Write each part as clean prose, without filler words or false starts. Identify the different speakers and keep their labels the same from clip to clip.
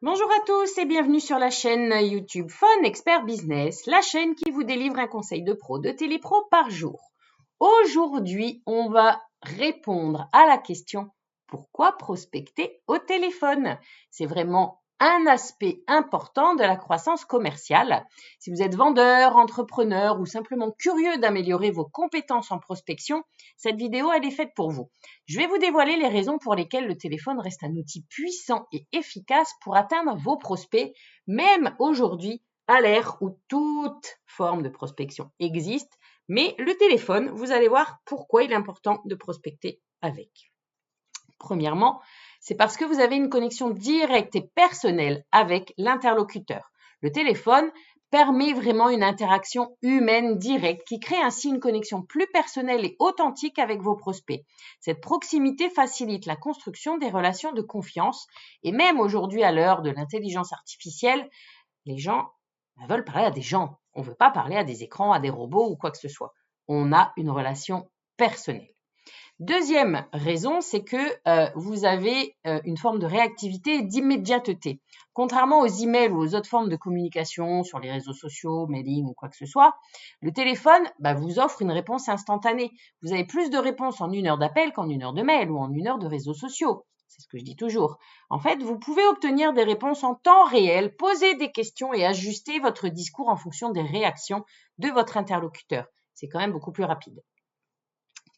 Speaker 1: Bonjour à tous et bienvenue sur la chaîne YouTube Fun Expert Business, la chaîne qui vous délivre un conseil de pro, de télépro par jour. Aujourd'hui, on va répondre à la question « Pourquoi prospecter au téléphone ?» C'est vraiment un aspect important de la croissance commerciale. Si vous êtes vendeur, entrepreneur ou simplement curieux d'améliorer vos compétences en prospection, cette vidéo elle est faite pour vous. Je vais vous dévoiler les raisons pour lesquelles le téléphone reste un outil puissant et efficace pour atteindre vos prospects, même aujourd'hui à l'ère où toute forme de prospection existe. Mais le téléphone, vous allez voir pourquoi il est important de prospecter avec. Premièrement, c'est parce que vous avez une connexion directe et personnelle avec l'interlocuteur. Le téléphone permet vraiment une interaction humaine directe qui crée ainsi une connexion plus personnelle et authentique avec vos prospects. Cette proximité facilite la construction des relations de confiance et même aujourd'hui à l'heure de l'intelligence artificielle, les gens veulent parler à des gens. On ne veut pas parler à des écrans, à des robots ou quoi que ce soit. On a une relation personnelle. Deuxième raison, c'est que vous avez une forme de réactivité et d'immédiateté. Contrairement aux emails ou aux autres formes de communication sur les réseaux sociaux, mailing ou quoi que ce soit, le téléphone vous offre une réponse instantanée. Vous avez plus de réponses en 1 heure d'appel qu'en 1 heure de mail ou en 1 heure de réseaux sociaux. C'est ce que je dis toujours. En fait, vous pouvez obtenir des réponses en temps réel, poser des questions et ajuster votre discours en fonction des réactions de votre interlocuteur. C'est quand même beaucoup plus rapide.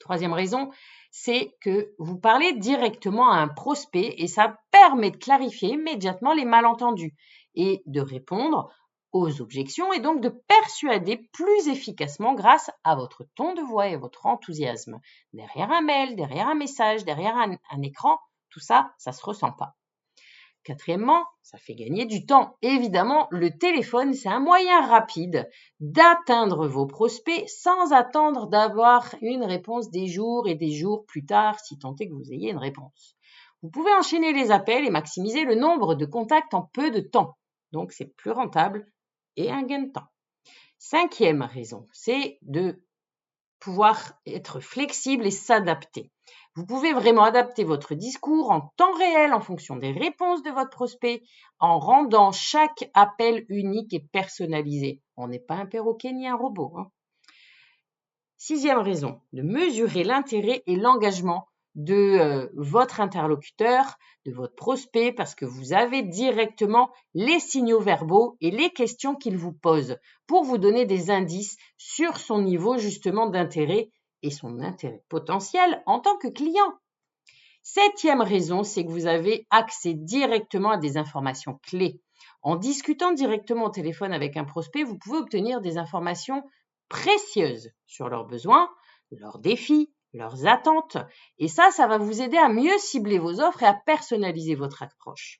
Speaker 1: Troisième raison, c'est que vous parlez directement à un prospect et ça permet de clarifier immédiatement les malentendus et de répondre aux objections et donc de persuader plus efficacement grâce à votre ton de voix et votre enthousiasme. Derrière un mail, derrière un message, derrière un écran, tout ça, ça ne se ressent pas. Quatrièmement, ça fait gagner du temps. Évidemment, le téléphone, c'est un moyen rapide d'atteindre vos prospects sans attendre d'avoir une réponse des jours et des jours plus tard, si tant est que vous ayez une réponse. Vous pouvez enchaîner les appels et maximiser le nombre de contacts en peu de temps. Donc, c'est plus rentable et un gain de temps. Cinquième raison, c'est de pouvoir être flexible et s'adapter. Vous pouvez vraiment adapter votre discours en temps réel en fonction des réponses de votre prospect en rendant chaque appel unique et personnalisé. On n'est pas un perroquet ni un robot. Sixième raison, de mesurer l'intérêt et l'engagement de votre interlocuteur, de votre prospect, parce que vous avez directement les signaux verbaux et les questions qu'il vous pose pour vous donner des indices sur son niveau justement d'intérêt et son intérêt potentiel en tant que client. Septième raison, c'est que vous avez accès directement à des informations clés. En discutant directement au téléphone avec un prospect, vous pouvez obtenir des informations précieuses sur leurs besoins, leurs défis, leurs attentes. Et ça va vous aider à mieux cibler vos offres et à personnaliser votre approche.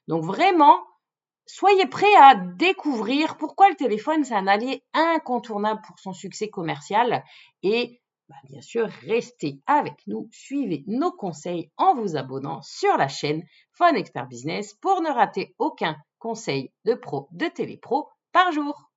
Speaker 1: Donc vraiment, soyez prêts à découvrir pourquoi le téléphone, c'est un allié incontournable pour son succès commercial. Et bien sûr, restez avec nous, suivez nos conseils en vous abonnant sur la chaîne Fun Expert Business pour ne rater aucun conseil de pro, de télépro par jour.